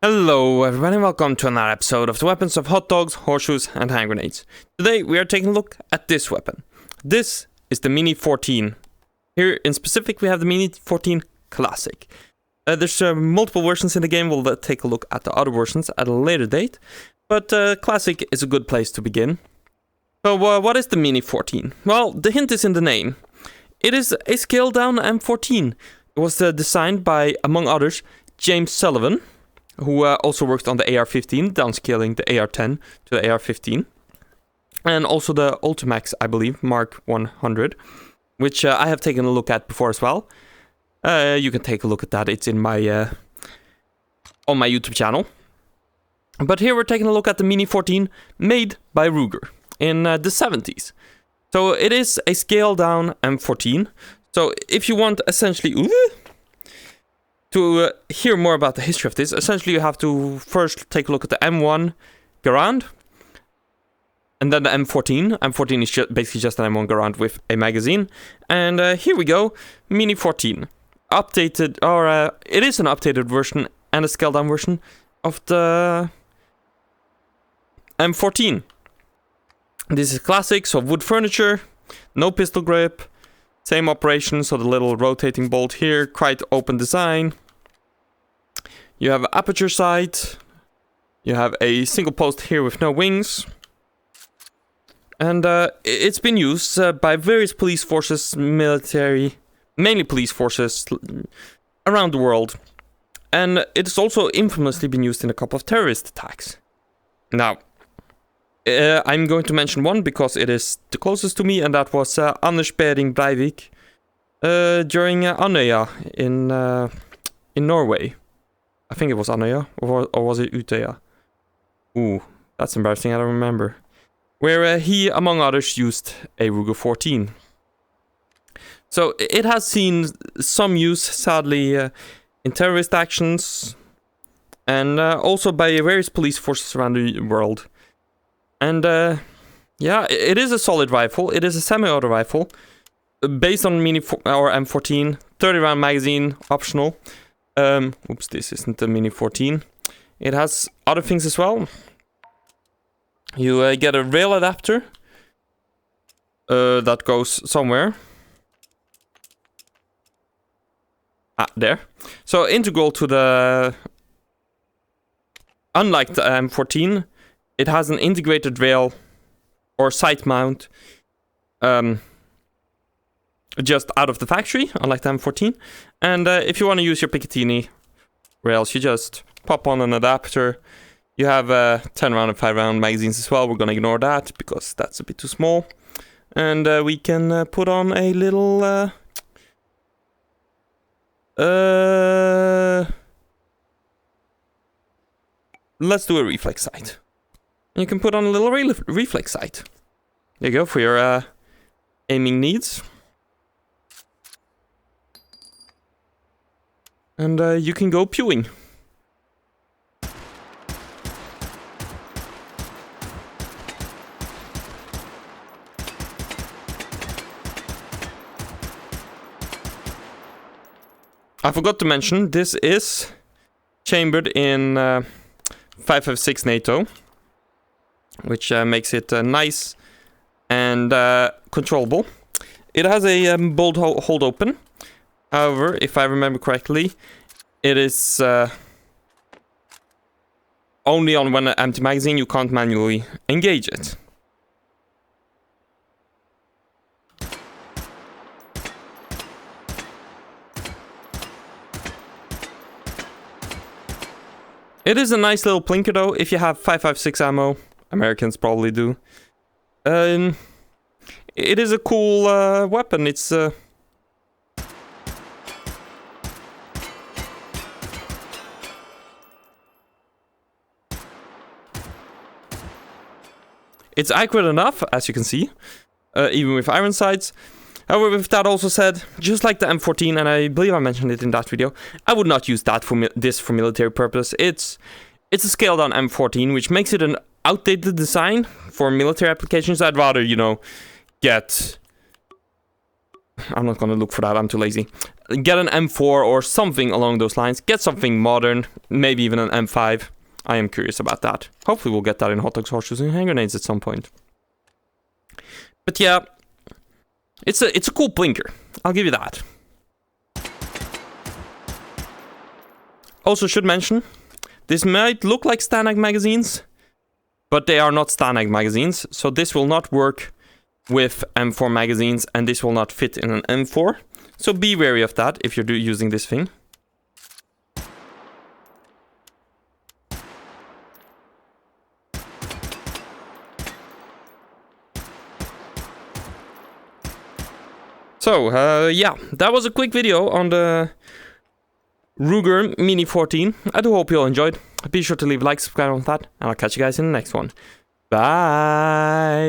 Hello everybody, welcome to another episode of the Weapons of Hot Dogs, Horseshoes and Hand Grenades. Today we are taking a look at this weapon. This is the Mini 14. Here in specific we have the Mini 14 Classic. There's multiple versions in the game, we'll take a look at the other versions at a later date. But Classic is a good place to begin. So what is the Mini 14? Well, the hint is in the name. It is a scaled down M14. It was designed by, among others, James Sullivan, who also worked on the AR-15, downscaling the AR-10 to the AR-15. And also the Ultimax, I believe, Mark 100, which I have taken a look at before as well. You can take a look at that, it's in my on my YouTube channel. But here we're taking a look at the Mini 14 made by Ruger in the 70s. So it is a scaled down M14. So if you want essentially to hear more about the history of this, essentially you have to first take a look at the M1 Garand, and then the M14. M14 is basically just an M1 Garand with a magazine. And here we go, Mini 14. Updated, or it is an updated version and a scaled down version of the M14. This is classic, so wood furniture, no pistol grip, same operation, so the little rotating bolt here, quite open design. You have an aperture sight. You have a single post here with no wings. And it's been used by various police forces, military, mainly police forces around the world. And it's also infamously been used in a couple of terrorist attacks. Now, I'm going to mention one because it is the closest to me, and that was Anders Behring Breivik during Andøya in Norway. I think it was Andøya, or was it Utøya? Ooh, that's embarrassing, I don't remember. Where he, among others, used a Ruger 14. So it has seen some use, sadly, in terrorist actions, and also by various police forces around the world. And yeah, it is a solid rifle. It is a semi-auto rifle, based on Mini or M14, 30-round magazine, optional. Oops, this isn't the Mini 14. It has other things as well. You get a rail adapter that goes somewhere. There. So integral to the... Unlike the M14, it has an integrated rail or sight mount just out of the factory, unlike the M14. And if you want to use your Picatinny rails, you just pop on an adapter. You have 10 round and 5 round magazines as well. We're going to ignore that because that's a bit too small. And we can put on a little... let's do a reflex sight. You can put on a little reflex sight. There you go, for your aiming needs. And you can go pewing. I forgot to mention, this is chambered in 5.56 NATO, which makes it nice and controllable. It has a bolt hold open. However, if I remember correctly, it is only on when an empty magazine. You can't manually engage it. It is a nice little plinker though, if you have 5.56 ammo. Americans probably do. It is a cool weapon. It's... It's accurate enough, as you can see, even with iron sights. However, with that also said, just like the M14, and I believe I mentioned it in that video, I would not use that for military purpose. It's a scaled down M14, which makes it an outdated design for military applications. I'd rather, you know, get... I'm not gonna look for that, I'm too lazy. get an M4 or something along those lines. Get something modern, maybe even an M5. I am curious about that. Hopefully we'll get that in hot dogs, horseshoes, and hand grenades at some point. But yeah, it's a cool blinker. I'll give you that. Also should mention, this might look like Stanag magazines, but they are not Stanag magazines, so this will not work with M4 magazines, and this will not fit in an M4. So be wary of that if you're using this thing. So, yeah, that was a quick video on the Ruger Mini 14. I do hope you all enjoyed. Be sure to leave a like, subscribe on that, and I'll catch you guys in the next one. Bye!